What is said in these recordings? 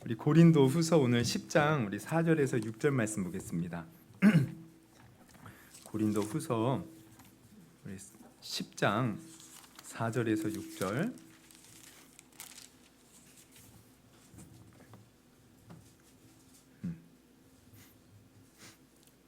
우리 고린도 후서 오늘 10장 우리 4절에서 6절 말씀 보겠습니다. 고린도 후서 우리 10장 4절에서 6절.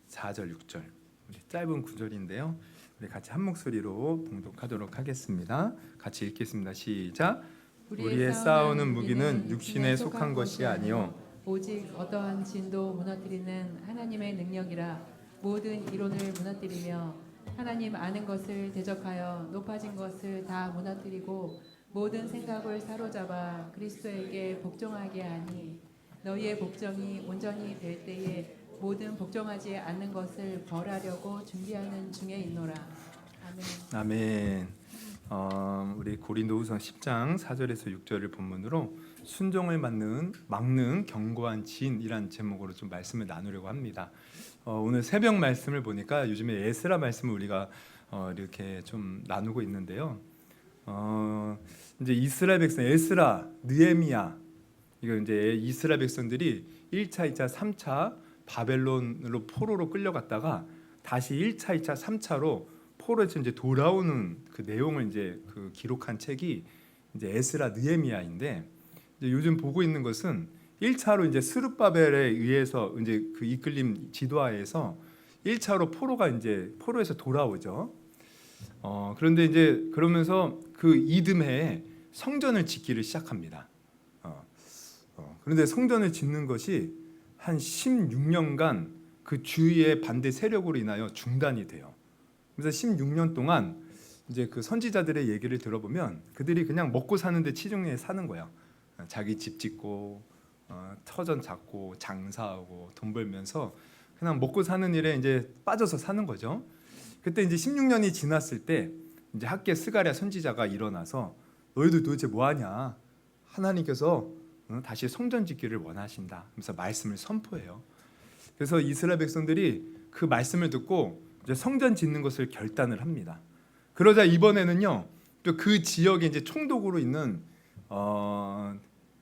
4절 6절 우리 짧은 구절인데요. 우리 같이 한 목소리로 봉독하도록 하겠습니다. 같이 읽겠습니다. 시작. 우리의 싸우는 무기는 육신에 속한 것이 아니요 오직 어떠한 진도 무너뜨리는 하나님의 능력이라. 모든 이론을 무너뜨리며 하나님 아는 것을 대적하여 높아진 것을 다 무너뜨리고 모든 생각을 사로잡아 그리스도에게 복종하게 하니 너희의 복종이 온전히 될 때에 모든 복종하지 않는 것을 벌하려고 준비하는 중에 있노라. 아멘. 아멘. 우리 고린도후서 10장 4절에서 6절을 본문으로 순종을 막는 견고한 진이란 제목으로 좀 말씀을 나누려고 합니다. 오늘 새벽 말씀을 보니까 요즘에 에스라 말씀을 우리가 이렇게 좀 나누고 있는데요. 이제 이스라엘 백성 에스라, 느헤미야 이거 이제 이스라엘 백성들이 1차, 2차, 3차 바벨론으로 포로로 끌려갔다가 다시 1차, 2차, 3차로 포로에서 이제 돌아오는 그 내용을 이제 그 기록한 책이 이제 에스라 느헤미야인데, 이제 요즘 보고 있는 것은 1차로 이제 스룹바벨에 의해서 이제 그 이끌림 지도하에서 1차로 포로에서 돌아오죠. 그런데 이제 그러면서 그 이듬해에 성전을 짓기를 시작합니다. 그런데 성전을 짓는 것이 한 16년간 그 주위의 반대 세력으로 인하여 중단이 돼요. 그래서 16년 동안 이제 그 선지자들의 얘기를 들어보면 그들이 그냥 먹고 사는데 치중해 사는 거야. 자기 집 짓고 터전 잡고 장사하고 돈 벌면서 그냥 먹고 사는 일에 이제 빠져서 사는 거죠. 그때 이제 16년이 지났을 때 이제 학계 스가랴 선지자가 일어나서 너희들 도대체 뭐 하냐? 하나님께서 다시 성전 짓기를 원하신다. 그래서 말씀을 선포해요. 그래서 이스라엘 백성들이 그 말씀을 듣고 이제 성전 짓는 것을 결단을 합니다. 그러자 이번에는요, 또 그 지역에 이제 총독으로 있는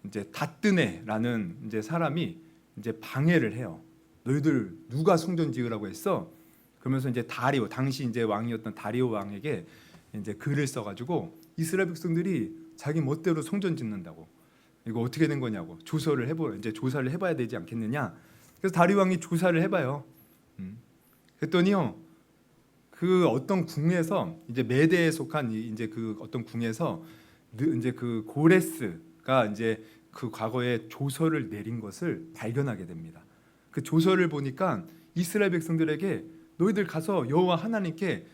이제 다뜨네라는 이제 사람이 이제 방해를 해요. 너희들 누가 성전 지으라고 했어? 그러면서 이제 다리오, 당시 이제 왕이었던 다리오 왕에게 이제 글을 써가지고 이스라엘 백성들이 자기 멋대로 성전 짓는다고. 이거 어떻게 된 거냐고 조사를 해봐야 되지 않겠느냐. 그래서 다리오 왕이 조사를 해봐요. 그랬더니요, 그 어떤 궁에서 이제 메대에 속한 이제 그 어떤 궁에서 이제 그 고레스가 이제 그 과거에 조서를 내린 것을 발견하게 됩니다. 그 조서를 보니까 이스라엘 백성들에게 너희들 가서 여호와 하나님께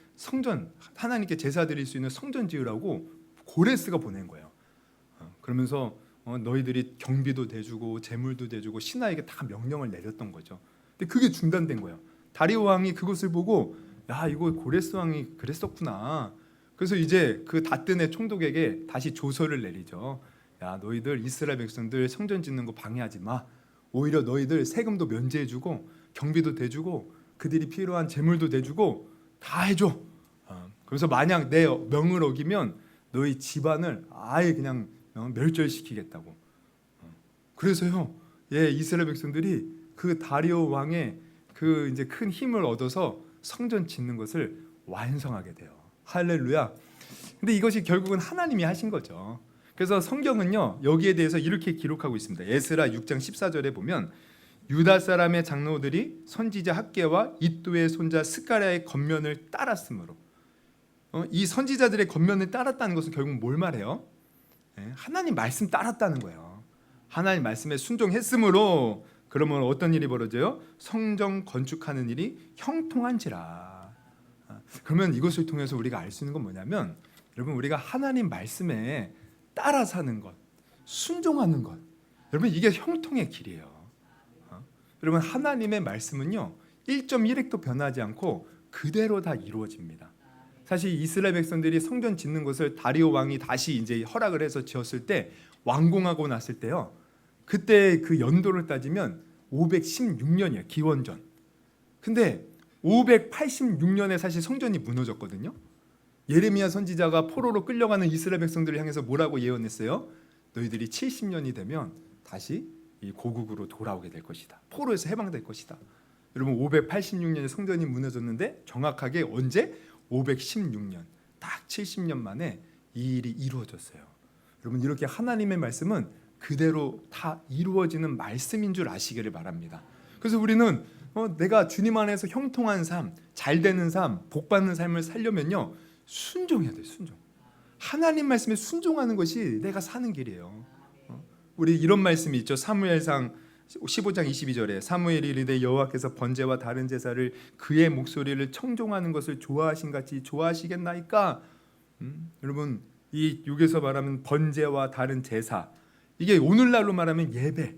하나님께 제사 드릴 수 있는 성전 지으라고 고레스가 보낸 거예요. 그러면서 너희들이 경비도 대주고 재물도 대주고 신하에게 다 명령을 내렸던 거죠. 근데 그게 중단된 거예요. 다리오 왕이 그것을 보고 야, 이거 고레스 왕이 그랬었구나. 그래서 이제 그 다뜨네 총독에게 다시 조서를 내리죠. 야, 너희들 이스라엘 백성들 성전 짓는 거 방해하지 마. 오히려 너희들 세금도 면제해주고 경비도 대주고 그들이 필요한 재물도 대주고 다 해줘. 그래서 만약 내 명을 어기면 너희 집안을 아예 그냥 멸절시키겠다고. 그래서요, 이스라엘 백성들이 그 다리오 왕의 그 이제 큰 힘을 얻어서 성전 짓는 것을 완성하게 돼요. 할렐루야. 근데 이것이 결국은 하나님이 하신 거죠. 그래서 성경은요, 여기에 대해서 이렇게 기록하고 있습니다. 에스라 6장 14절에 보면 유다 사람의 장로들이 선지자 학개와 이도의 손자 스가랴의 겉면을 따랐으므로. 이 선지자들의 겉면을 따랐다는 것은 결국 뭘 말해요? 하나님 말씀 따랐다는 거예요. 하나님 말씀에 순종했으므로 그러면 어떤 일이 벌어져요? 성전 건축하는 일이 형통한지라. 그러면 이것을 통해서 우리가 알 수 있는 건 뭐냐면, 여러분, 우리가 하나님 말씀에 따라 사는 것, 순종하는 것, 여러분, 이게 형통의 길이에요. 여러분, 하나님의 말씀은요 1.1획도 변하지 않고 그대로 다 이루어집니다. 사실 이스라엘 백성들이 성전 짓는 것을 다리오 왕이 다시 이제 허락을 해서 지었을 때, 완공하고 났을 때요, 그때 그 연도를 따지면 516년이에요. 기원전. 근데 586년에 사실 성전이 무너졌거든요. 예레미야 선지자가 포로로 끌려가는 이스라엘 백성들을 향해서 뭐라고 예언했어요? 너희들이 70년이 되면 다시 이 고국으로 돌아오게 될 것이다. 포로에서 해방될 것이다. 여러분 586년에 성전이 무너졌는데 정확하게 언제? 516년. 딱 70년 만에 이 일이 이루어졌어요. 여러분 이렇게 하나님의 말씀은 그대로 다 이루어지는 말씀인 줄 아시기를 바랍니다. 그래서 우리는 내가 주님 안에서 형통한 삶, 잘 되는 삶, 복 받는 삶을 살려면요 순종해야 돼요. 순종. 하나님 말씀에 순종하는 것이 내가 사는 길이에요. 우리 이런 말씀이 있죠. 사무엘상 15장 22절에 사무엘이 이르되 여호와께서 번제와 다른 제사를 그의 목소리를 청종하는 것을 좋아하신 같이 좋아하시겠나이까. 여러분 이 여기서 말하면 번제와 다른 제사, 이게 오늘날로 말하면 예배,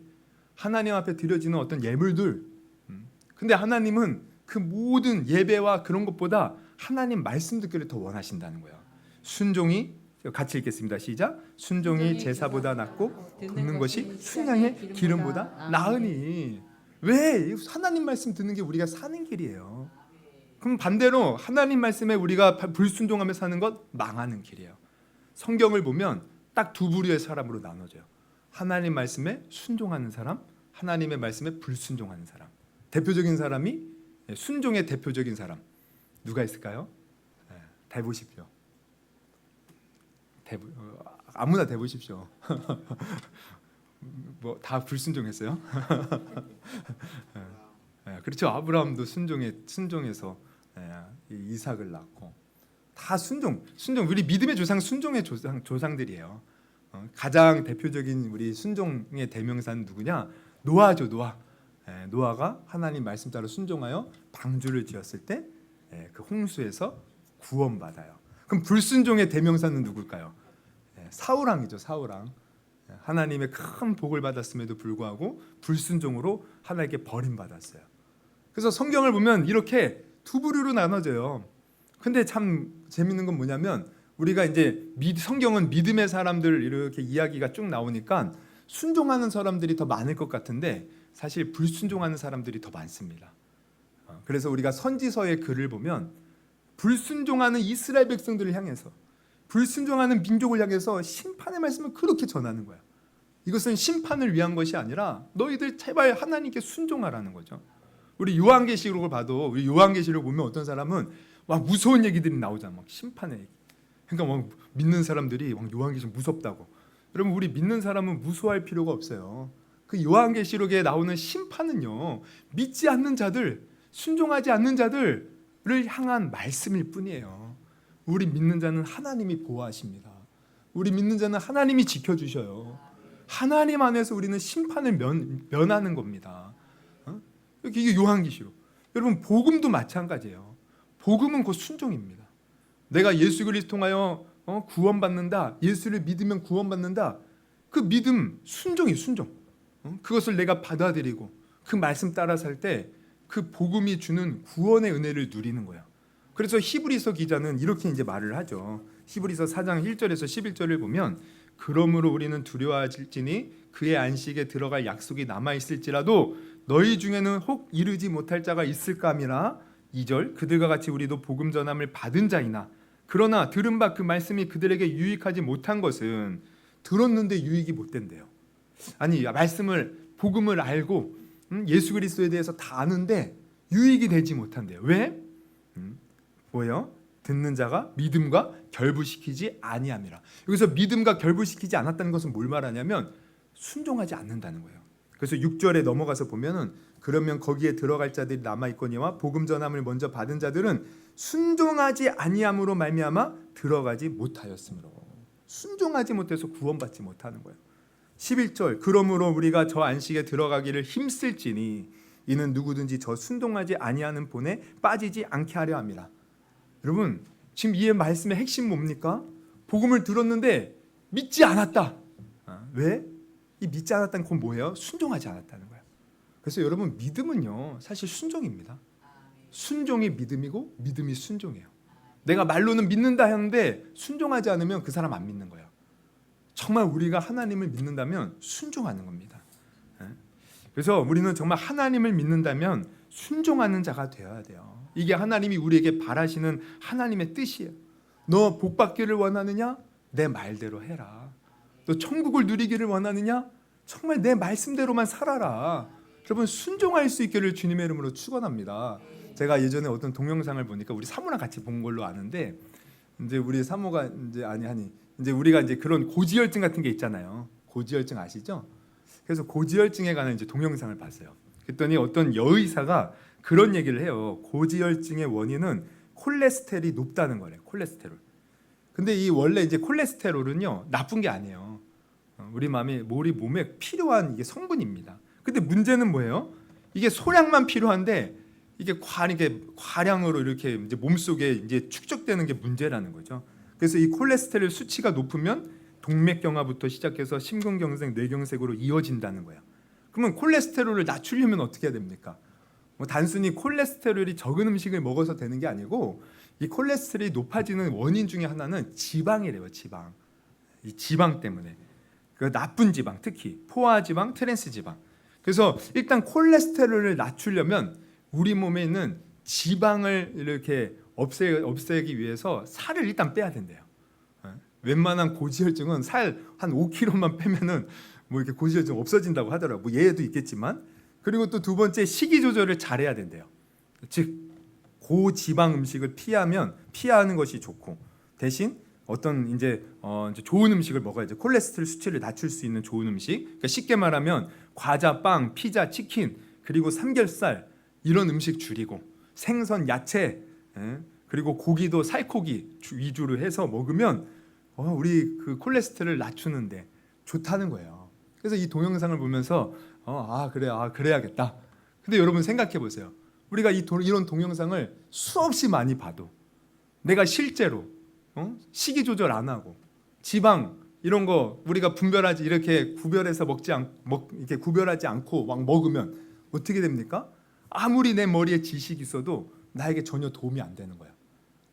하나님 앞에 드려지는 어떤 예물들. 근데 하나님은 그 모든 예배와 그런 것보다 하나님 말씀 듣기를 더 원하신다는 거예요. 순종이, 같이 읽겠습니다. 시작. 순종이 제사보다 낫고 듣는 것이 순양의 기름보다 나으니. 왜? 하나님 말씀 듣는 게 우리가 사는 길이에요. 그럼 반대로 하나님 말씀에 우리가 불순종하며 사는 것 망하는 길이에요. 성경을 보면 딱 두 부류의 사람으로 나눠져요. 하나님 말씀에 순종하는 사람, 하나님의 말씀에 불순종하는 사람. 대표적인 사람이, 순종의 대표적인 사람 누가 있을까요? 대보십시오. 아무나 대보십시오. 뭐 다 불순종했어요? 그렇죠. 아브라함도 순종해서 이삭을 낳고 다 순종. 우리 믿음의 조상, 순종의 조상들이에요. 가장 대표적인 우리 순종의 대명사는 누구냐? 노아죠. 노아가 하나님 말씀 따라 순종하여 방주를 지었을 때 그 홍수에서 구원받아요. 그럼 불순종의 대명사는 누굴까요? 사울왕이죠. 사울왕. 하나님의 큰 복을 받았음에도 불구하고 불순종으로 하나님께 버림받았어요. 그래서 성경을 보면 이렇게 두 부류로 나눠져요. 근데 참 재밌는 건 뭐냐면 우리가 이제 성경은 믿음의 사람들 이렇게 이야기가 쭉 나오니까 순종하는 사람들이 더 많을 것 같은데 사실 불순종하는 사람들이 더 많습니다. 그래서 우리가 선지서의 글을 보면 불순종하는 이스라엘 백성들을 향해서, 불순종하는 민족을 향해서 심판의 말씀을 그렇게 전하는 거야. 이것은 심판을 위한 것이 아니라 너희들 제발 하나님께 순종하라는 거죠. 우리 요한계시록을 봐도, 우리 요한계시록 보면 어떤 사람은 막 무서운 얘기들이 나오잖아. 막 심판의 얘기. 그러니까 막 믿는 사람들이 막 요한계시록 무섭다고. 여러분 우리 믿는 사람은 무서워할 필요가 없어요. 그 요한계시록에 나오는 심판은요, 믿지 않는 자들, 순종하지 않는 자들을 향한 말씀일 뿐이에요. 우리 믿는 자는 하나님이 보호하십니다. 우리 믿는 자는 하나님이 지켜주셔요. 하나님 안에서 우리는 심판을 면하는 겁니다. 이게 요한계시록. 여러분 복음도 마찬가지예요. 복음은 곧 순종입니다. 내가 예수 그리스도 통하여 구원받는다. 예수를 믿으면 구원받는다. 그 믿음, 순종이 순종. 그것을 내가 받아들이고 그 말씀 따라 살 때 그 복음이 주는 구원의 은혜를 누리는 거예요. 그래서 히브리서 기자는 이렇게 이제 말을 하죠. 히브리서 4장 1절에서 11절을 보면 그러므로 우리는 두려워할지니 그의 안식에 들어갈 약속이 남아 있을지라도 너희 중에는 혹 이르지 못할 자가 있을까 함이라. 2절 그들과 같이 우리도 복음 전함을 받은 자이나 그러나 들은 바 그 말씀이 그들에게 유익하지 못한 것은 들었는데 유익이 못 된대요. 아니 말씀을 복음을 알고 예수 그리스도에 대해서 다 아는데 유익이 되지 못한대요. 왜? 뭐예요? 듣는 자가 믿음과 결부시키지 아니함이라. 여기서 믿음과 결부시키지 않았다는 것은 뭘 말하냐면 순종하지 않는다는 거예요. 그래서 6절에 넘어가서 보면은 그러면 거기에 들어갈 자들이 남아 있거니와 복음 전함을 먼저 받은 자들은 순종하지 아니함으로 말미암아 들어가지 못하였으므로. 순종하지 못해서 구원받지 못하는 거예요. 11절 그러므로 우리가 저 안식에 들어가기를 힘쓸지니 이는 누구든지 저 순종하지 아니하는 본에 빠지지 않게 하려 함이라. 여러분 지금 이 말씀의 핵심 뭡니까? 복음을 들었는데 믿지 않았다. 왜? 이 믿지 않았다는 건 뭐예요? 순종하지 않았다는 거예요. 그래서 여러분 믿음은요 사실 순종입니다. 순종이 믿음이고 믿음이 순종이에요. 내가 말로는 믿는다 하는데 순종하지 않으면 그 사람 안 믿는 거예요. 정말 우리가 하나님을 믿는다면 순종하는 겁니다. 그래서 우리는 정말 하나님을 믿는다면 순종하는 자가 되어야 돼요. 이게 하나님이 우리에게 바라시는 하나님의 뜻이에요. 너 복 받기를 원하느냐? 내 말대로 해라. 너 천국을 누리기를 원하느냐? 정말 내 말씀대로만 살아라. 여러분 순종할 수 있기를 주님의 이름으로 축원합니다. 제가 예전에 어떤 동영상을 보니까 우리 사모랑 같이 본 걸로 아는데 이제 우리 사모가 이제 우리가 이제 그런 고지혈증 같은 게 있잖아요. 고지혈증 아시죠? 그래서 고지혈증에 관한 이제 동영상을 봤어요. 그랬더니 어떤 여의사가 그런 얘기를 해요. 고지혈증의 원인은 콜레스테롤이 높다는 거래요. 콜레스테롤. 근데 이 원래 이제 콜레스테롤은요 나쁜 게 아니에요. 우리 몸에 필요한 이게 성분입니다. 근데 문제는 뭐예요? 이게 소량만 필요한데 이게 과량으로 이렇게 이제 몸속에 이제 축적되는 게 문제라는 거죠. 그래서 이 콜레스테롤 수치가 높으면 동맥경화부터 시작해서 심근경색, 뇌경색으로 이어진다는 거예요. 그러면 콜레스테롤을 낮추려면 어떻게 해야 됩니까? 뭐 단순히 콜레스테롤이 적은 음식을 먹어서 되는 게 아니고 이 콜레스테롤이 높아지는 원인 중에 하나는 지방이래요. 지방. 이 지방 때문에. 그 나쁜 지방, 특히 포화지방, 트랜스지방. 그래서 일단 콜레스테롤을 낮추려면 우리 몸에 있는 지방을 이렇게 없애기 위해서 살을 일단 빼야 된대요. 웬만한 고지혈증은 살 한 5kg만 빼면은 뭐 이렇게 고지혈증 없어진다고 하더라고요. 뭐 예외도 있겠지만. 그리고 또 두 번째 식이 조절을 잘해야 된대요. 즉 고지방 음식을 피하는 것이 좋고 대신 어떤 이제 좋은 음식을 먹어야죠. 콜레스테롤 수치를 낮출 수 있는 좋은 음식. 그러니까 쉽게 말하면 과자, 빵, 피자, 치킨 그리고 삼겹살 이런 음식 줄이고 생선, 야채 그리고 고기도 살코기 위주로 해서 먹으면 우리 그 콜레스테롤을 낮추는데 좋다는 거예요. 그래서 이 동영상을 보면서 그래야겠다. 근데 여러분 생각해 보세요. 우리가 이런 동영상을 수없이 많이 봐도 내가 실제로 식이 조절 안 하고 지방 이런 거 우리가 이렇게 구별해서 이렇게 구별하지 않고 막 먹으면 어떻게 됩니까? 아무리 내 머리에 지식이 있어도 나에게 전혀 도움이 안 되는 거야.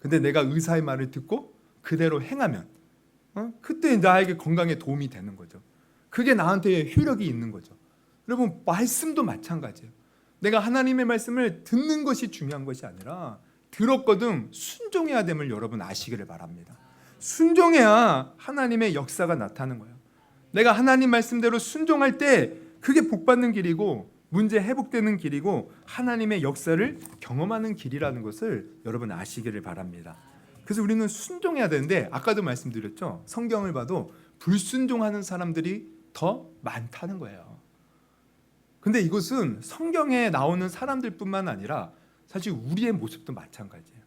근데 내가 의사의 말을 듣고 그대로 행하면 그때 나에게 건강에 도움이 되는 거죠. 그게 나한테 효력이 있는 거죠. 여러분 말씀도 마찬가지예요. 내가 하나님의 말씀을 듣는 것이 중요한 것이 아니라 들었거든 순종해야 됨을 여러분 아시기를 바랍니다. 순종해야 하나님의 역사가 나타나는 거예요. 내가 하나님 말씀대로 순종할 때 그게 복받는 길이고 문제 회복되는 길이고 하나님의 역사를 경험하는 길이라는 것을 여러분 아시기를 바랍니다. 그래서 우리는 순종해야 되는데 아까도 말씀드렸죠. 성경을 봐도 불순종하는 사람들이 더 많다는 거예요. 근데 이것은 성경에 나오는 사람들뿐만 아니라 사실 우리의 모습도 마찬가지예요.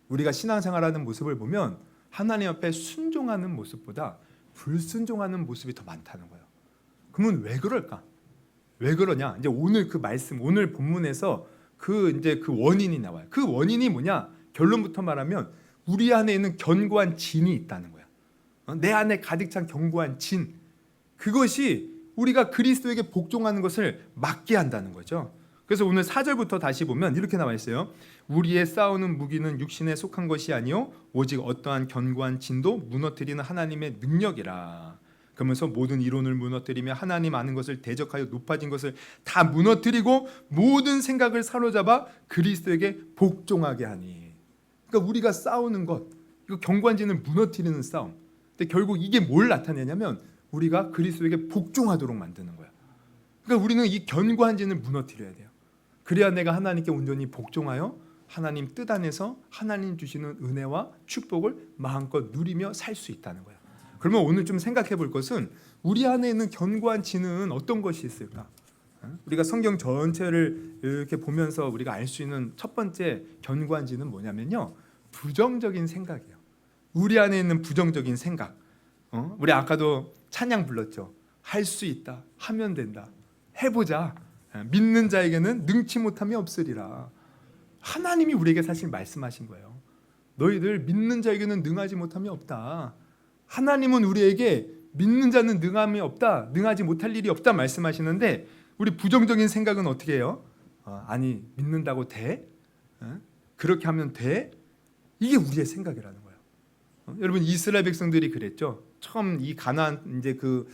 우리가 신앙생활하는 모습을 보면 하나님 앞에 순종하는 모습보다 불순종하는 모습이 더 많다는 거예요. 그러면 왜 그럴까? 왜 그러냐? 이제 오늘 그 말씀, 오늘 본문에서 그 원인이 나와요. 그 원인이 뭐냐? 결론부터 말하면 우리 안에 있는 견고한 진이 있다는 거야. 내 안에 가득 찬 견고한 진. 그것이 우리가 그리스도에게 복종하는 것을 막게 한다는 거죠. 그래서 오늘 4절부터 다시 보면 이렇게 나와 있어요. 우리의 싸우는 무기는 육신에 속한 것이 아니요 오직 어떠한 견고한 진도 무너뜨리는 하나님의 능력이라. 그러면서 모든 이론을 무너뜨리며 하나님 아는 것을 대적하여 높아진 것을 다 무너뜨리고 모든 생각을 사로잡아 그리스도에게 복종하게 하니. 그러니까 우리가 싸우는 것, 이거 견고한 진을 무너뜨리는 싸움. 근데 결국 이게 뭘 나타내냐면 우리가 그리스도에게 복종하도록 만드는 거야. 그러니까 우리는 이 견고한 진을 무너뜨려야 돼요. 그래야 내가 하나님께 온전히 복종하여 하나님 뜻 안에서 하나님 주시는 은혜와 축복을 마음껏 누리며 살 수 있다는 거야. 그러면 오늘 좀 생각해 볼 것은 우리 안에 있는 견고한 진은 어떤 것이 있을까? 우리가 성경 전체를 이렇게 보면서 우리가 알 수 있는 첫 번째 견고한 진은 뭐냐면요. 부정적인 생각이에요. 우리 안에 있는 부정적인 생각. 우리 아까도 찬양 불렀죠. 할 수 있다. 하면 된다. 해보자. 믿는 자에게는 능치 못함이 없으리라. 하나님이 우리에게 사실 말씀하신 거예요. 너희들 믿는 자에게는 능하지 못함이 없다. 하나님은 우리에게 믿는 자는 능함이 없다. 능하지 못할 일이 없다 말씀하시는데 우리 부정적인 생각은 어떻게 해요? 아니 믿는다고 돼? 그렇게 하면 돼? 이게 우리의 생각이라는 거예요. 여러분 이스라엘 백성들이 그랬죠. 처음 이 가나안 이제 그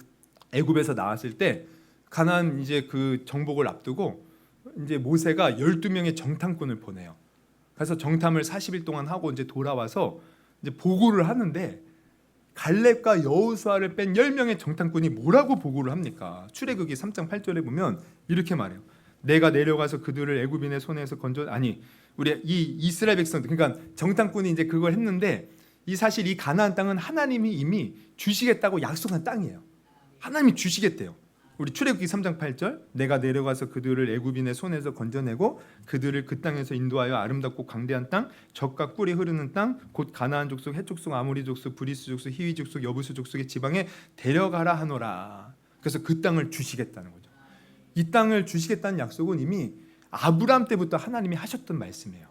애굽에서 나왔을 때 가나안 이제 그 정복을 앞두고 이제 모세가 12명의 정탐꾼을 보내요. 그래서 정탐을 40일 동안 하고 이제 돌아와서 이제 보고를 하는데 갈렙과 여호수아를 뺀 10명의 정탐꾼이 뭐라고 보고를 합니까? 출애굽기 3장 8절에 보면 이렇게 말해요. 내가 내려가서 그들을 애굽인의 손에서 우리 이 이스라엘 백성들, 그러니까 정탐꾼이 이제 그걸 했는데, 이 사실 이 가나안 땅은 하나님이 이미 주시겠다고 약속한 땅이에요. 하나님이 주시겠대요. 우리 출애굽기 3장 8절, 내가 내려가서 그들을 애굽인의 손에서 건져내고 그들을 그 땅에서 인도하여 아름답고 광대한 땅, 젖과 꿀이 흐르는 땅, 곧 가나안 족속, 헷 족속, 아모리 족속, 브리스 족속, 히위 족속, 여부스 족속의 지방에 데려가라 하노라. 그래서 그 땅을 주시겠다는 거죠. 이 땅을 주시겠다는 약속은 이미 아브라함 때부터 하나님이 하셨던 말씀이에요.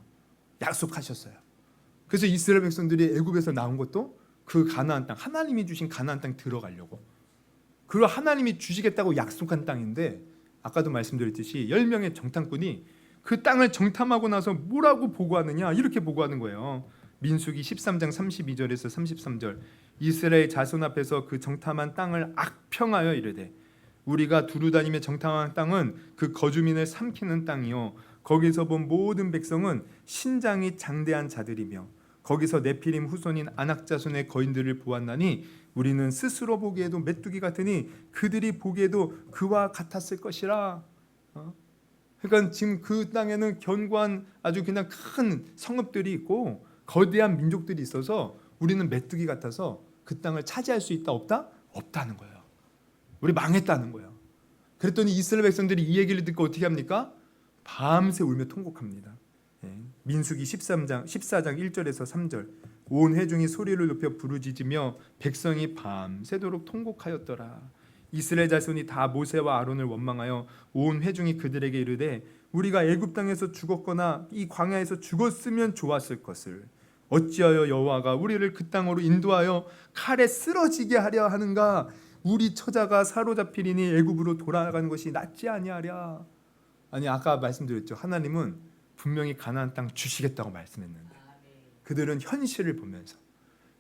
약속하셨어요. 그래서 이스라엘 백성들이 애굽에서 나온 것도 그 가나안 땅, 하나님이 주신 가나안 땅 들어가려고, 그리고 하나님이 주시겠다고 약속한 땅인데, 아까도 말씀드렸듯이 10명의 정탐꾼이 그 땅을 정탐하고 나서 뭐라고 보고하느냐, 이렇게 보고하는 거예요. 민수기 13장 32절에서 33절, 이스라엘 자손 앞에서 그 정탐한 땅을 악평하여 이르되, 우리가 두루다니며 정탐한 땅은 그 거주민을 삼키는 땅이요, 거기서 본 모든 백성은 신장이 장대한 자들이며 거기서 네피림 후손인 아낙 자손의 거인들을 보았나니 우리는 스스로 보기에도 메뚜기 같으니 그들이 보기에도 그와 같았을 것이라. 그러니까 지금 그 땅에는 견고한 아주 그냥 큰 성읍들이 있고 거대한 민족들이 있어서 우리는 메뚜기 같아서 그 땅을 차지할 수 있다 없다? 없다는 거예요. 우리 망했다는 거예요. 그랬더니 이스라엘 백성들이 이 얘기를 듣고 어떻게 합니까? 밤새 울며 통곡합니다. 민수기 14장 1절에서 3절, 온 회중이 소리를 높여 부르짖으며 백성이 밤새도록 통곡하였더라. 이스라엘 자손이 다 모세와 아론을 원망하여 온 회중이 그들에게 이르되, 우리가 애굽 땅에서 죽었거나 이 광야에서 죽었으면 좋았을 것을 어찌하여 여호와가 우리를 그 땅으로 인도하여 칼에 쓰러지게 하려 하는가? 우리 처자가 사로잡히리니 애굽으로 돌아가는 것이 낫지 아니하랴. 아니, 아까 말씀드렸죠. 하나님은 분명히 가나안 땅 주시겠다고 말씀했는데, 그들은 현실을 보면서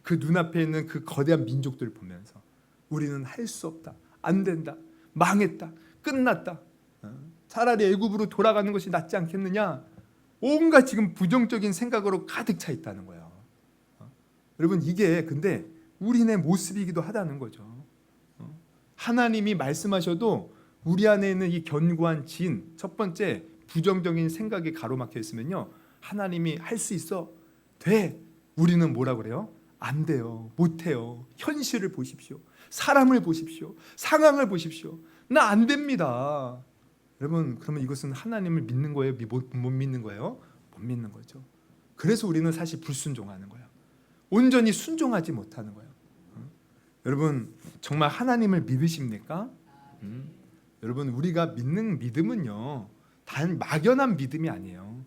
그 눈앞에 있는 그 거대한 민족들을 보면서 우리는 할 수 없다, 안 된다, 망했다, 끝났다, 차라리 애굽으로 돌아가는 것이 낫지 않겠느냐, 온갖 지금 부정적인 생각으로 가득 차 있다는 거예요. 여러분, 이게 근데 우리네 모습이기도 하다는 거죠. 하나님이 말씀하셔도 우리 안에 있는 이 견고한 진, 첫 번째 부정적인 생각이 가로막혀 있으면요, 하나님이 할 수 있어, 돼. 우리는 뭐라 그래요? 안 돼요, 못해요. 현실을 보십시오, 사람을 보십시오, 상황을 보십시오. 나 안 됩니다. 여러분, 그러면 이것은 하나님을 믿는 거예요? 못 믿는 거예요? 못 믿는 거죠. 그래서 우리는 사실 불순종하는 거예요. 온전히 순종하지 못하는 거예요. 여러분, 정말 하나님을 믿으십니까? 여러분, 우리가 믿는 믿음은요, 단 막연한 믿음이 아니에요.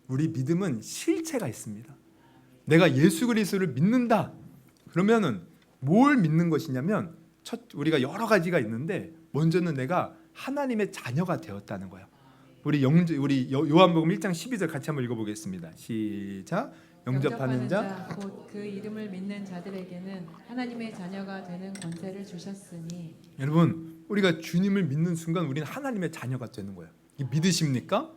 우리 믿음은 실체가 있습니다. 내가 예수 그리스도를 믿는다. 그러면은 뭘 믿는 것이냐면, 우리가 여러 가지가 있는데 먼저는 내가 하나님의 자녀가 되었다는 거예요. 우리 요한복음 1장 12절 같이 한번 읽어보겠습니다. 시작. 영접하는 자 곧 그 이름을 믿는 자들에게는 하나님의 자녀가 되는 권세를 주셨으니. 여러분, 우리가 주님을 믿는 순간 우리는 하나님의 자녀가 되는 거예요. 믿으십니까?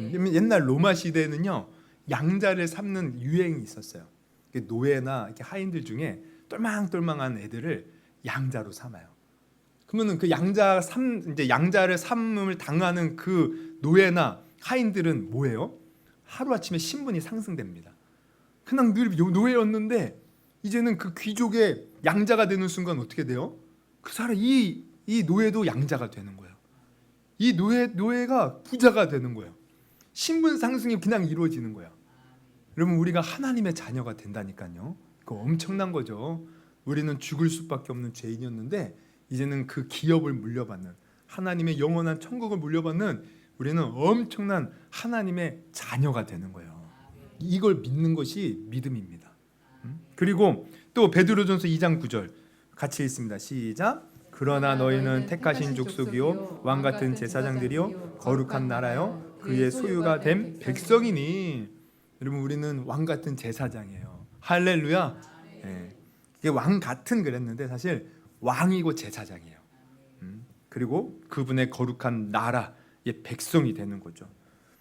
옛날 로마 시대에는요, 양자를 삼는 유행이 있었어요. 노예나 이렇게 하인들 중에 똘망똘망한 애들을 양자로 삼아요. 그러면은 그 양자를 삼음을 당하는 그 노예나 하인들은 뭐예요? 하루 아침에 신분이 상승됩니다. 그냥 늘 노예였는데 이제는 그 귀족의 양자가 되는 순간 어떻게 돼요? 그 사람 이 노예도 양자가 되는 거예요. 이 노예가 부자가 되는 거예요. 신분 상승이 그냥 이루어지는 거예요. 여러분, 우리가 하나님의 자녀가 된다니까요. 그거 엄청난 거죠. 우리는 죽을 수밖에 없는 죄인이었는데 이제는 그 기업을 물려받는, 하나님의 영원한 천국을 물려받는 우리는 엄청난 하나님의 자녀가 되는 거예요. 이걸 믿는 것이 믿음입니다. 그리고 또 베드로전서 2장 9절 같이 읽습니다. 시작. 그러나 너희는 택하신 족속이요 왕 같은 제사장들이요 거룩한 나라요 그의 소유가 된 백성이니. 여러분, 우리는 왕 같은 제사장이에요. 할렐루야. 이게 왕 같은 그랬는데 사실 왕이고 제사장이에요. 그리고 그분의 거룩한 나라의 백성이 되는 거죠.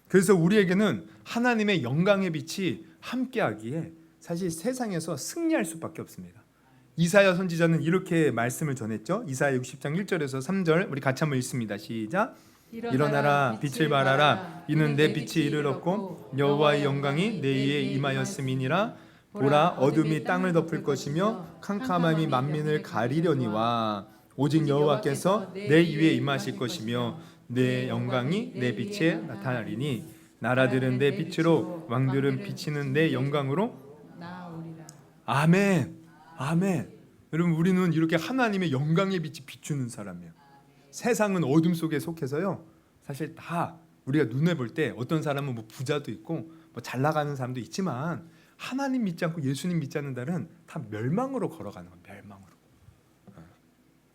그래서 우리에게는 하나님의 영광의 빛이 함께하기에 사실 세상에서 승리할 수밖에 없습니다. 이사야 선지자는 이렇게 말씀을 전했죠. 이사야 60장 1절에서 3절 우리 같이 한번 읽습니다. 시작. 일어나라 빛을 발하라 이는 내 빛이 이르렀고 여호와의 영광이 내 위에 임하였음이니라. 보라 어둠이 땅을 덮을 것이며 캄캄함이 만민을 가리려니와 오직 여호와께서 내 위에 임하실 것이며 내 영광이 내 빛에 나타나리니 나라들은 내 빛으로 왕들은 비치는 내 영광으로 나오리라. 아멘. 아멘. 여러분 우리는 이렇게 하나님의 영광의 빛이 비추는 사람이에요. 세상은 어둠 속에 속해서요. 사실 다 우리가 눈에 볼 때 어떤 사람은 뭐 부자도 있고 뭐 잘 나가는 사람도 있지만 하나님 믿지 않고 예수님 믿지 않는 자는 다 멸망으로 걸어가는 거예요. 멸망으로.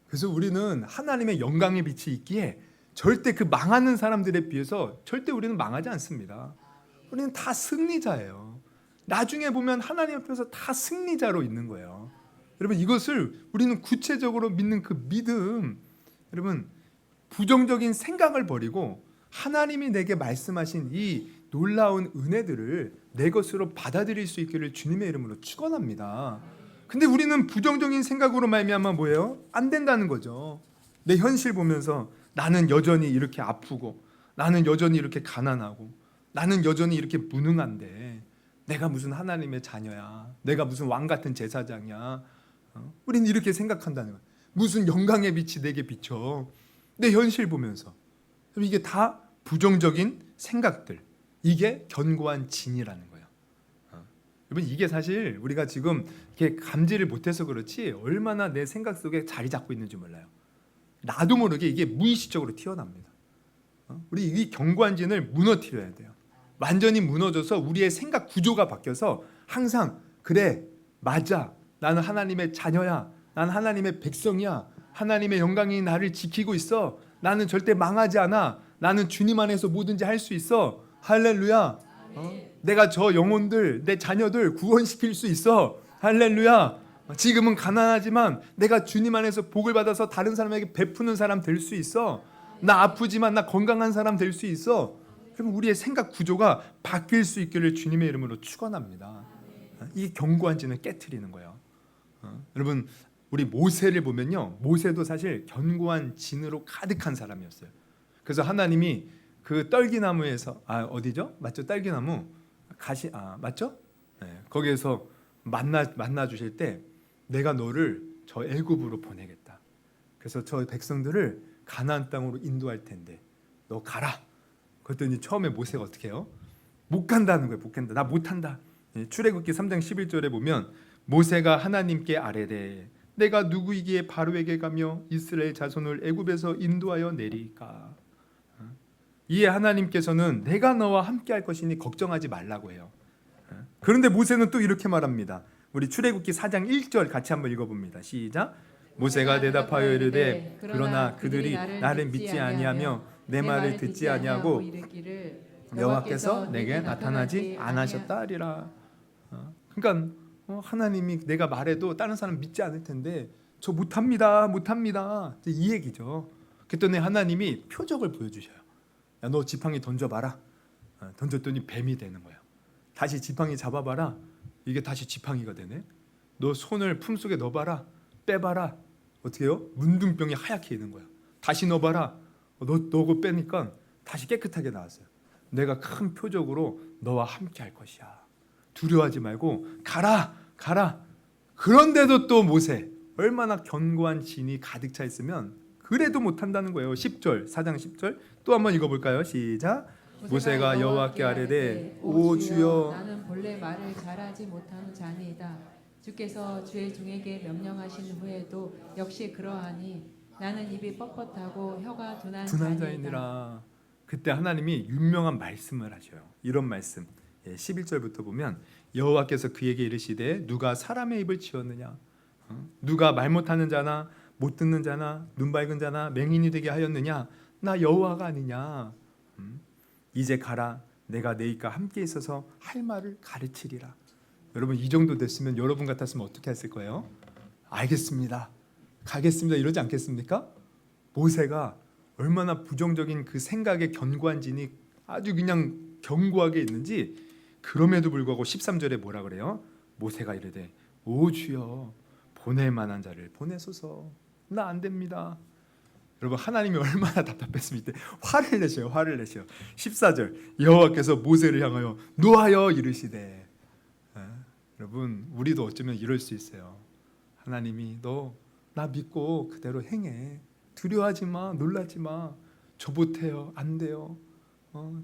그래서 우리는 하나님의 영광의 빛이 있기에 절대 그 망하는 사람들에 비해서 절대 우리는 망하지 않습니다. 우리는 다 승리자예요. 나중에 보면 하나님 앞에서 다 승리자로 있는 거예요. 여러분 이것을 우리는 구체적으로 믿는 그 믿음, 여러분 부정적인 생각을 버리고 하나님이 내게 말씀하신 이 놀라운 은혜들을 내 것으로 받아들일 수 있기를 주님의 이름으로 축원합니다. 근데 우리는 부정적인 생각으로 말미암아 뭐예요? 안 된다는 거죠. 내 현실 보면서 나는 여전히 이렇게 아프고 나는 여전히 이렇게 가난하고 나는 여전히 이렇게 무능한데 내가 무슨 하나님의 자녀야. 내가 무슨 왕 같은 제사장이야. 우리는 이렇게 생각한다는 거예요. 무슨 영광의 빛이 내게 비쳐. 내 현실 보면서. 이게 다 부정적인 생각들. 이게 견고한 진이라는 거예요. 여러분 이게 사실 우리가 지금 이렇게 감지를 못해서 그렇지 얼마나 내 생각 속에 자리 잡고 있는지 몰라요. 나도 모르게 이게 무의식적으로 튀어납니다. 우리 이 견고한 진을 무너뜨려야 돼요. 완전히 무너져서 우리의 생각 구조가 바뀌어서 항상 그래 맞아 나는 하나님의 자녀야 나는 하나님의 백성이야 하나님의 영광이 나를 지키고 있어 나는 절대 망하지 않아 나는 주님 안에서 뭐든지 할 수 있어 할렐루야 내가 저 영혼들 내 자녀들 구원시킬 수 있어 할렐루야 지금은 가난하지만 내가 주님 안에서 복을 받아서 다른 사람에게 베푸는 사람 될 수 있어 나 아프지만 나 건강한 사람 될 수 있어. 그럼 우리의 생각 구조가 바뀔 수 있기를 주님의 이름으로 축원합니다. 이 견고한 진을 깨트리는 거예요. 여러분 우리 모세를 보면요, 모세도 사실 견고한 진으로 가득한 사람이었어요. 그래서 하나님이 그 떨기나무에서 어디죠? 맞죠? 떨기나무 맞죠? 네, 거기에서 만나 주실 때 내가 너를 저 애굽으로 보내겠다. 그래서 저 백성들을 가나안 땅으로 인도할 텐데 너 가라. 그랬더니 처음에 모세가 어떻게 해요? 못 간다는 거예요. 못 간다. 나 못한다. 출애굽기 3장 11절에 보면 모세가 하나님께 아뢰되 내가 누구이기에 바로에게 가며 이스라엘 자손을 애굽에서 인도하여 내리까. 이에 하나님께서는 내가 너와 함께 할 것이니 걱정하지 말라고 해요. 그런데 모세는 또 이렇게 말합니다. 우리 출애굽기 4장 1절 같이 한번 읽어봅니다. 시작. 모세가 대답하여 이르되 그러나 그들이 나를 믿지 아니하며 내 말을 듣지 아니하고 여호와께서 내게 나타나지 않으셨다 하리라. 그러니까 하나님이 내가 말해도 다른 사람 믿지 않을 텐데 저 못합니다 이 얘기죠. 그랬더니 하나님이 표적을 보여주셔요. 야, 너 지팡이 던져봐라. 던졌더니 뱀이 되는 거야. 다시 지팡이 잡아봐라. 이게 다시 지팡이가 되네. 너 손을 품속에 넣어봐라. 빼봐라. 어떻게 해요? 문둥병이 하얗게 있는 거야. 다시 넣어봐라. 넣고 빼니까 다시 깨끗하게 나왔어요. 내가 큰 표적으로 너와 함께 할 것이야. 두려워하지 말고 가라. 그런데도 또 모세 얼마나 견고한 진이 가득 차 있으면 그래도 못한다는 거예요. 10절 4장 10절 또 한번 읽어볼까요? 시작. 모세가 여호와께 아뢰되 오 주여 나는 본래 말을 잘하지 못하는 자니이다. 주께서 주의 종에게 명령하신 후에도 역시 그러하니 나는 입이 뻣뻣하고 혀가 둔한 자이니라. 그때 하나님이 유명한 말씀을 하셔요. 이런 말씀 11절부터 보면 여호와께서 그에게 이르시되 누가 사람의 입을 치었느냐 누가 말 못하는 자나 못 듣는 자나 눈 밝은 자나 맹인이 되게 하였느냐 나 여호와가 아니냐. 이제 가라 내가 내 입과 함께 있어서 할 말을 가르치리라. 여러분 이 정도 됐으면 여러분 같았으면 어떻게 했을 거예요? 알겠습니다 가겠습니다 이러지 않겠습니까? 모세가 얼마나 부정적인 그 생각의 견고한 진이 아주 그냥 견고하게 있는지 그럼에도 불구하고 13절에 뭐라 그래요? 모세가 이르되 오 주여 보낼 만한 자를 보내소서. 나 안 됩니다. 여러분 하나님이 얼마나 답답했습니까? 화를 내셔요. 화를 내셔요. 14절 여호와께서 모세를 향하여 노하여 이르시되. 여러분 우리도 어쩌면 이럴 수 있어요. 하나님이 너 나 믿고 그대로 행해. 두려워하지 마. 놀라지 마. 저 못해요. 안 돼요.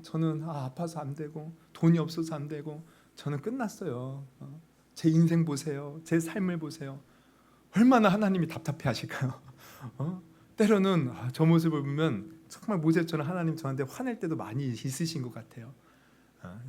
저는 아파서 안 되고 돈이 없어서 안 되고 저는 끝났어요. 제 인생 보세요. 제 삶을 보세요. 얼마나 하나님이 답답해 하실까요? 때로는 저 모습을 보면 정말 모세처럼 하나님 저한테 화낼 때도 많이 있으신 것 같아요.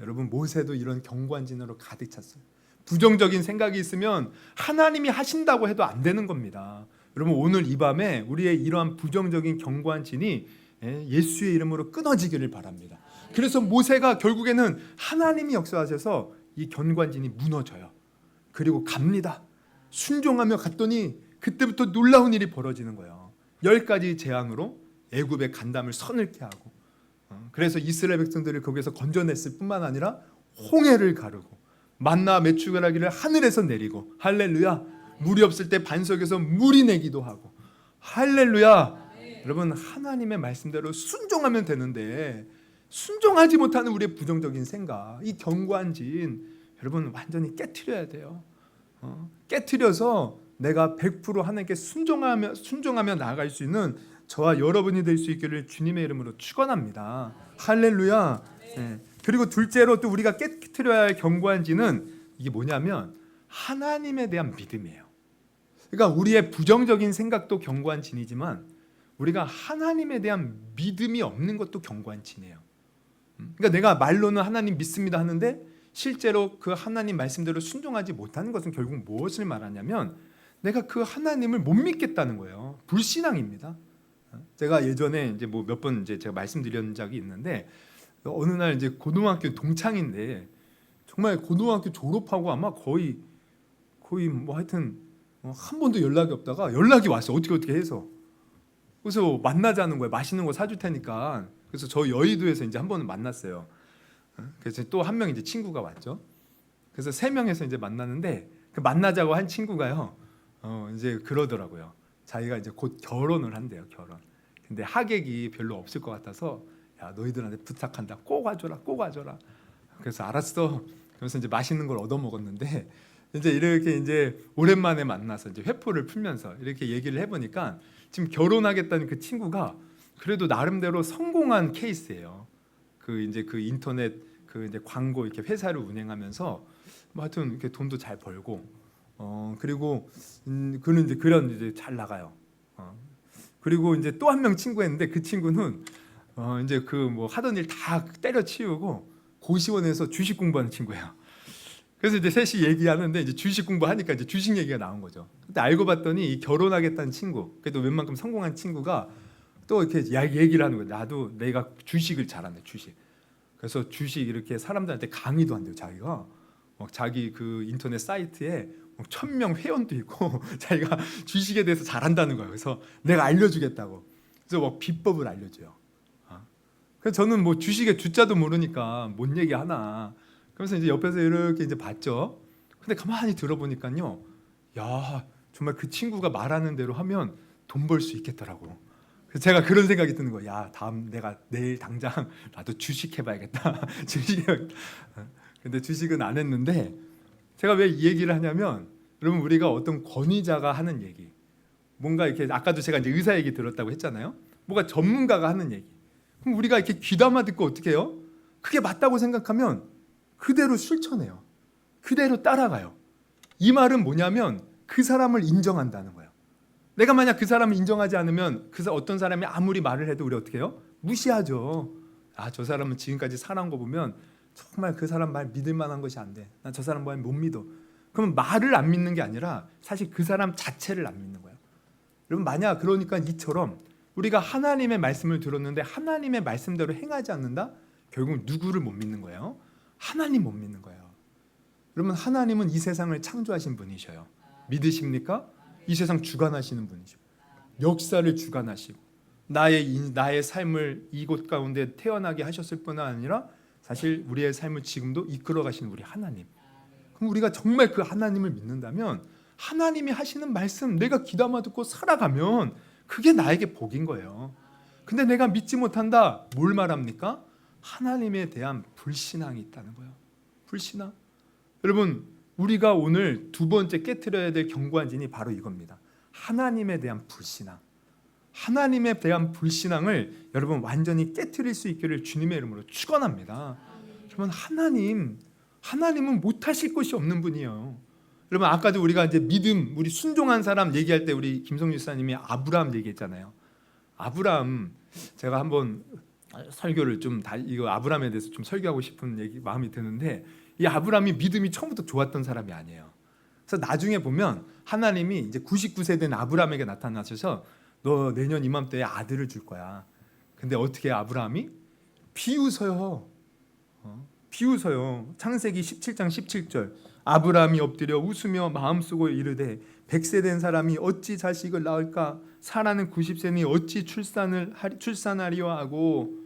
여러분 모세도 이런 경관진으로 가득 찼어요. 부정적인 생각이 있으면 하나님이 하신다고 해도 안 되는 겁니다. 여러분 오늘 이 밤에 우리의 이러한 부정적인 경관진이 예수의 이름으로 끊어지기를 바랍니다. 그래서 모세가 결국에는 하나님이 역사하셔서 이 경관진이 무너져요. 그리고 갑니다. 순종하며 갔더니 그때부터 놀라운 일이 벌어지는 거예요. 10가지 재앙으로 애굽의 간담을 서늘케 하고, 그래서 이스라엘 백성들을 거기서 건져냈을 뿐만 아니라 홍해를 가르고 만나 메추라기를 하늘에서 내리고, 할렐루야. 물이 없을 때 반석에서 물이 내기도 하고, 할렐루야. 여러분 하나님의 말씀대로 순종하면 되는데 순종하지 못하는 우리의 부정적인 생각, 이 경관진 여러분 완전히 깨트려야 돼요. 깨트려서 내가 100% 하나님께 순종하며 나아갈 수 있는 저와 여러분이 될 수 있기를 주님의 이름으로 축원합니다. 할렐루야. 네. 그리고 둘째로 또 우리가 깨트려야 할 경관진은 이게 뭐냐면 하나님에 대한 믿음이에요. 그러니까 우리의 부정적인 생각도 경관진이지만 우리가 하나님에 대한 믿음이 없는 것도 경관진이에요. 그러니까 내가 말로는 하나님 믿습니다 하는데 실제로 그 하나님 말씀대로 순종하지 못하는 것은 결국 무엇을 말하냐면 내가 그 하나님을 못 믿겠다는 거예요. 불신앙입니다. 제가 예전에 이제 뭐 몇 번 이제 제가 말씀드린 적이 있는데 어느 날 이제 고등학교 동창인데 정말 고등학교 졸업하고 아마 거의 뭐 하여튼 한 번도 연락이 없다가 연락이 왔어. 어떻게 해서. 그래서 만나자는 거예요. 맛있는 거 사줄 테니까. 그래서 저 여의도에서 이제 한 번은 만났어요. 그래서 또 한 명 이제 친구가 왔죠. 그래서 3명에서 이제 만났는데 그 만나자고 한 친구가요. 이제 그러더라고요. 자기가 이제 곧 결혼을 한대요. 결혼. 근데 하객이 별로 없을 것 같아서 야 너희들한테 부탁한다. 꼭 와줘라. 꼭 와줘라. 그래서 알았어. 그래서 이제 맛있는 걸 얻어 먹었는데 이제 이렇게 이제 오랜만에 만나서 이제 회포를 풀면서 이렇게 얘기를 해보니까 지금 결혼하겠다는 그 친구가 그래도 나름대로 성공한 케이스예요. 그 이제 그 인터넷 그 이제 광고 이렇게 회사를 운행하면서 뭐 하여튼 이렇게 돈도 잘 벌고 그리고 그는 이제 그런 이제 잘 나가요. 그리고 이제 또 한 명 친구 했는데 그 친구는 이제 그 뭐 하던 일 다 때려치우고 고시원에서 주식 공부하는 친구예요. 그래서 이제 셋이 얘기하는데 이제 주식 공부하니까 이제 주식 얘기가 나온 거죠. 근데 알고 봤더니 이 결혼하겠다는 친구, 그래도 웬만큼 성공한 친구가 또 이렇게 얘기를 하는 거예요. 나도 내가 주식을 잘한다. 주식. 그래서 주식 이렇게 사람들한테 강의도 한대요. 자기가 막 자기 그 인터넷 사이트에 1000명 회원도 있고 자기가 주식에 대해서 잘한다는 거예요. 그래서 내가 알려주겠다고. 그래서 막 비법을 알려줘요. 그래서 저는 뭐 주식의 주자도 모르니까 뭔 얘기 하나. 그래서 이제 옆에서 이렇게 이제 봤죠. 근데 가만히 들어보니까요, 야 정말 그 친구가 말하는 대로 하면 돈 벌 수 있겠더라고. 그래서 제가 그런 생각이 드는 거야. 야 다음 내가 내일 당장 나도 주식 해봐야겠다. 주식해야겠다. 근데 주식은 안 했는데 제가 왜 이 얘기를 하냐면 여러분 우리가 어떤 권위자가 하는 얘기, 뭔가 이렇게 아까도 제가 이제 의사 얘기 들었다고 했잖아요. 뭔가 전문가가 하는 얘기. 그럼 우리가 이렇게 귀담아 듣고 어떻게 해요? 그게 맞다고 생각하면 그대로 실천해요. 그대로 따라가요. 이 말은 뭐냐면 그 사람을 인정한다는 거예요. 내가 만약 그 사람을 인정하지 않으면 어떤 사람이 아무리 말을 해도 우리 어떻게 해요? 무시하죠. 저 사람은 지금까지 살아온 거 보면 정말 그 사람 말 믿을 만한 것이 안 돼. 난 저 사람 말 못 믿어. 그러면 말을 안 믿는 게 아니라 사실 그 사람 자체를 안 믿는 거예요. 여러분 만약 그러니까 이처럼 우리가 하나님의 말씀을 들었는데 하나님의 말씀대로 행하지 않는다? 결국 누구를 못 믿는 거예요? 하나님 못 믿는 거예요. 여러분 하나님은 이 세상을 창조하신 분이셔요. 믿으십니까? 이 세상 주관하시는 분이죠. 역사를 주관하시고 나의 삶을 이곳 가운데 태어나게 하셨을 뿐 아니라 사실 우리의 삶을 지금도 이끌어 가시는 우리 하나님. 그럼 우리가 정말 그 하나님을 믿는다면 하나님이 하시는 말씀 내가 귀담아 듣고 살아가면 그게 나에게 복인 거예요. 근데 내가 믿지 못한다. 뭘 말합니까? 하나님에 대한 불신앙이 있다는 거예요. 불신앙. 여러분, 우리가 오늘 두 번째 깨트려야 될 견고한 진이 바로 이겁니다. 하나님에 대한 불신앙. 하나님에 대한 불신앙을 여러분 완전히 깨트릴 수 있기를 주님의 이름으로 축원합니다. 여러분, 하나님은 못하실 것이 없는 분이에요. 여러분, 아까도 우리가 이제 믿음, 우리 순종한 사람 얘기할 때 우리 김성주 목사님이 아브라함 얘기했잖아요. 아브라함, 제가 한번 설교를 이거 아브라함에 대해서 좀 설교하고 싶은 마음이 드는데, 이 아브라함이 믿음이 처음부터 좋았던 사람이 아니에요. 그래서 나중에 보면 하나님이 이제 99세 된 아브라함에게 나타나셔서 너 내년 이맘때에 아들을 줄 거야. 근데 어떻게 아브라함이 비웃어요. 비웃어요. 창세기 17장 17절. 아브라함이 엎드려 웃으며 마음속으로 이르되 100세 된 사람이 어찌 자식을 낳을까? 사라는 90세니 어찌 출산하리요 하고.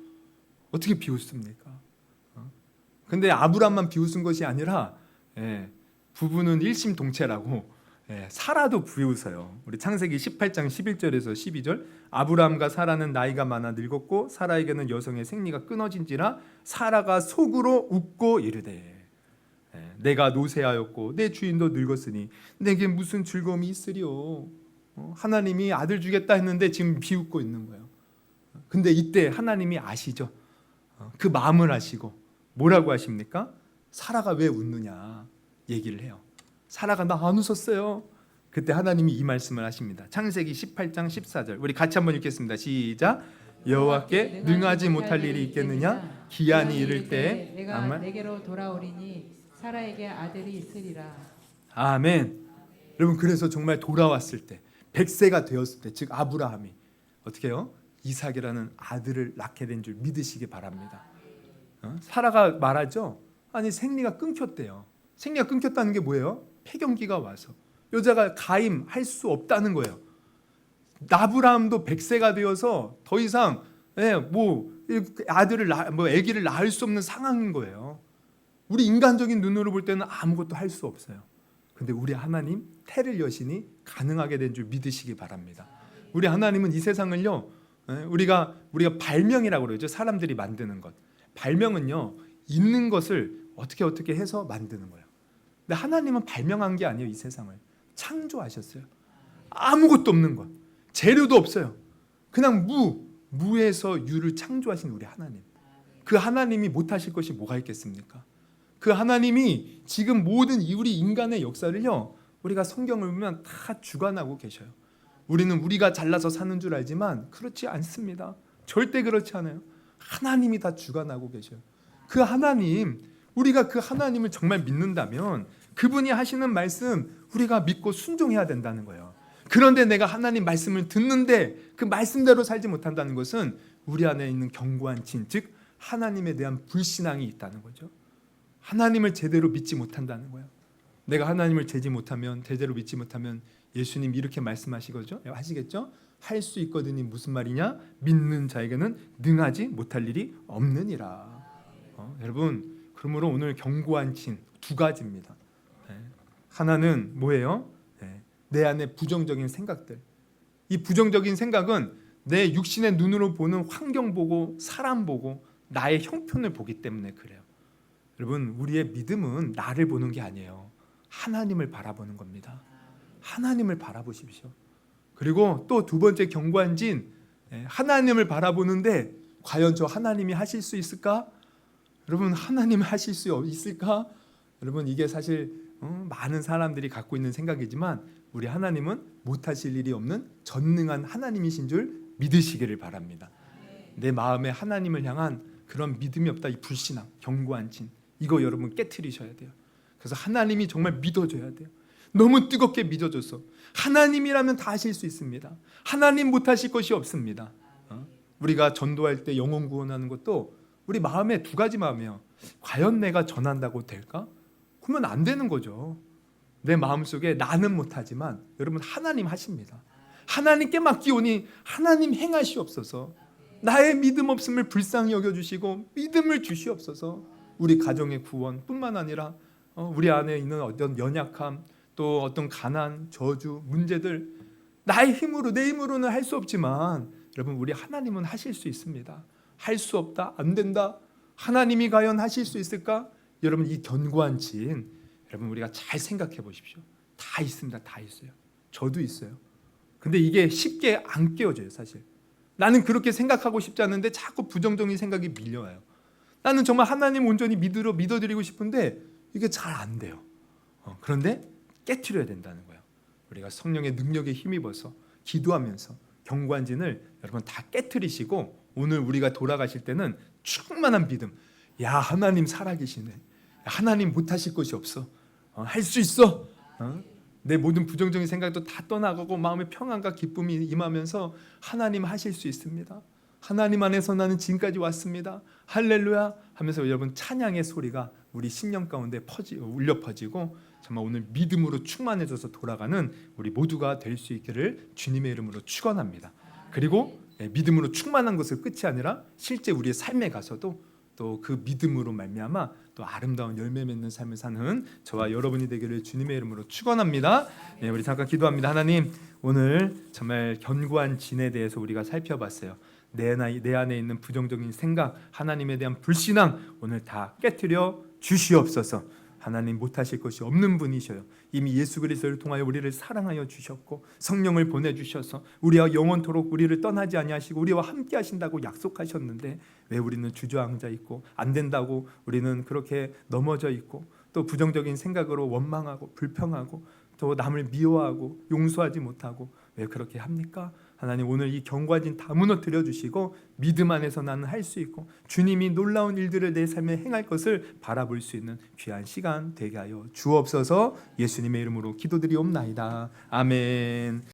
어떻게 비웃습니까? 근데 아브라함만 비웃은 것이 아니라 부부는 일심동체라고 사라도 비웃어요. 우리 창세기 18장 11절에서 12절. 아브라함과 사라는 나이가 많아 늙었고 사라에게는 여성의 생리가 끊어진지라 사라가 속으로 웃고 이르되 내가 노쇠하였고 내 주인도 늙었으니 내게 무슨 즐거움이 있으리요. 하나님이 아들 주겠다 했는데 지금 비웃고 있는 거예요. 근데 이때 하나님이 아시죠. 그 마음을 아시고 뭐라고 하십니까? 사라가 왜 웃느냐 얘기를 해요. 사라가 나 안 웃었어요. 그때 하나님이 이 말씀을 하십니다. 창세기 18장 14절. 우리 같이 한번 읽겠습니다. 시작. 여호와께 능하지 못할 일이 있겠느냐? 기한이 이를 때 내가 내게로 돌아오리니 사라에게 아들이 있으리라. 아멘. 여러분, 그래서 정말 돌아왔을 때 100세가 되었을 때, 즉 아브라함이 어떻게 해요? 이삭이라는 아들을 낳게 된 줄 믿으시기 바랍니다. 사라가 말하죠. 아니, 생리가 끊겼대요. 생리가 끊겼다는 게 뭐예요? 폐경기가 와서 여자가 가임할 수 없다는 거예요. 아브라함도 100세가 되어서 더 이상 아기를 낳을 수 없는 상황인 거예요. 우리 인간적인 눈으로 볼 때는 아무것도 할 수 없어요. 근데 우리 하나님 태를 여신이 가능하게 된 줄 믿으시기 바랍니다. 우리 하나님은 이 세상을요, 우리가 발명이라고 그러죠. 사람들이 만드는 것. 발명은요, 있는 것을 어떻게 해서 만드는 거예요. 근데 하나님은 발명한 게 아니에요. 이 세상을 창조하셨어요. 아무것도 없는 것, 재료도 없어요. 그냥 무에서 유를 창조하신 우리 하나님. 그 하나님이 못하실 것이 뭐가 있겠습니까? 그 하나님이 지금 모든 우리 인간의 역사를요, 우리가 성경을 보면 다 주관하고 계셔요. 우리가 잘나서 사는 줄 알지만 그렇지 않습니다. 절대 그렇지 않아요. 하나님이 다 주관하고 계셔요. 그 하나님, 우리가 그 하나님을 정말 믿는다면 그분이 하시는 말씀 우리가 믿고 순종해야 된다는 거예요. 그런데 내가 하나님 말씀을 듣는데 그 말씀대로 살지 못한다는 것은 우리 안에 있는 견고한 진, 즉 하나님에 대한 불신앙이 있다는 거죠. 하나님을 제대로 믿지 못한다는 거예요. 내가 하나님을 제대로 믿지 못하면 예수님 이렇게 하시겠죠? 할 수 있거든이 무슨 말이냐? 믿는 자에게는 능하지 못할 일이 없느니라. 여러분, 그러므로 오늘 견고한 진 두 가지입니다. 하나는 뭐예요? 내 안에 부정적인 생각들. 이 부정적인 생각은 내 육신의 눈으로 보는 환경 보고 사람 보고 나의 형편을 보기 때문에 그래요. 여러분, 우리의 믿음은 나를 보는 게 아니에요. 하나님을 바라보는 겁니다. 하나님을 바라보십시오. 그리고 또 두 번째 견고한 진, 하나님을 바라보는데 과연 저 하나님이 하실 수 있을까? 여러분, 하나님 하실 수 있을까? 여러분, 이게 사실 많은 사람들이 갖고 있는 생각이지만 우리 하나님은 못하실 일이 없는 전능한 하나님이신 줄 믿으시기를 바랍니다. 내 마음에 하나님을 향한 그런 믿음이 없다, 이 불신앙, 견고한 진, 이거 여러분 깨트리셔야 돼요. 그래서 하나님이 정말 믿어줘야 돼요. 너무 뜨겁게 믿어줘서 하나님이라면 다 하실 수 있습니다. 하나님 못하실 것이 없습니다. 우리가 전도할 때 영혼 구원하는 것도 우리 마음에 두 가지 마음이에요. 과연 내가 전한다고 될까? 그러면 안 되는 거죠. 내 마음속에 나는 못하지만 여러분 하나님 하십니다. 하나님께 맡기오니 하나님 행하시옵소서. 나의 믿음 없음을 불쌍히 여겨주시고 믿음을 주시옵소서. 우리 가정의 구원뿐만 아니라 우리 안에 있는 어떤 연약함, 또 또 어떤 가난, 저주, 문제들 나의 힘으로 내 힘으로는 할 수 없지만 여러분 우리 하나님은 하실 수 있습니다. 할 수 없다, 안 된다. 하나님이 과연 하실 수 있을까? 여러분 이 견고한 진 여러분 우리가 잘 생각해 보십시오. 다 있습니다. 다 있어요. 저도 있어요. 근데 이게 쉽게 안 깨어져요. 사실 나는 그렇게 생각하고 싶지 않은데 자꾸 부정적인 생각이 밀려와요. 나는 정말 하나님 온전히 믿어드리고 싶은데 이게 잘 안 돼요. 그런데 깨트려야 된다는 거예요. 우리가 성령의 능력에 힘입어서 기도하면서 견고한 진을 여러분 다 깨트리시고 오늘 우리가 돌아가실 때는 충만한 믿음. 야 하나님 살아계시네. 하나님 못하실 것이 없어. 할 수 있어. 내 모든 부정적인 생각도 다 떠나가고 마음의 평안과 기쁨이 임하면서 하나님 하실 수 있습니다. 하나님 안에서 나는 지금까지 왔습니다. 할렐루야 하면서 여러분 찬양의 소리가 우리 심령 가운데 울려 퍼지고 정말 오늘 믿음으로 충만해져서 돌아가는 우리 모두가 될 수 있기를 주님의 이름으로 축원합니다. 그리고 믿음으로 충만한 것을 끝이 아니라 실제 우리의 삶에 가서도 또 그 믿음으로 말미암아 또 아름다운 열매 맺는 삶을 사는 저와 여러분이 되기를 주님의 이름으로 축원합니다. 네, 우리 잠깐 기도합니다. 하나님 오늘 정말 견고한 진에 대해서 우리가 살펴봤어요. 내 안에 있는 부정적인 생각, 하나님에 대한 불신앙 오늘 다 깨트려 주시옵소서. 하나님 못하실 것이 없는 분이셔요. 이미 예수 그리스도를 통하여 우리를 사랑하여 주셨고 성령을 보내주셔서 우리와 영원토록 우리를 떠나지 아니하시고 우리와 함께 하신다고 약속하셨는데 왜 우리는 주저앉아 있고 안 된다고 우리는 그렇게 넘어져 있고 또 부정적인 생각으로 원망하고 불평하고 또 남을 미워하고 용서하지 못하고 왜 그렇게 합니까? 하나님 오늘 이 견고한 다 무너뜨려 주시고 믿음 안에서 나는 할 수 있고 주님이 놀라운 일들을 내 삶에 행할 것을 바라볼 수 있는 귀한 시간 되게 하여 주옵소서. 예수님의 이름으로 기도드리옵나이다. 아멘.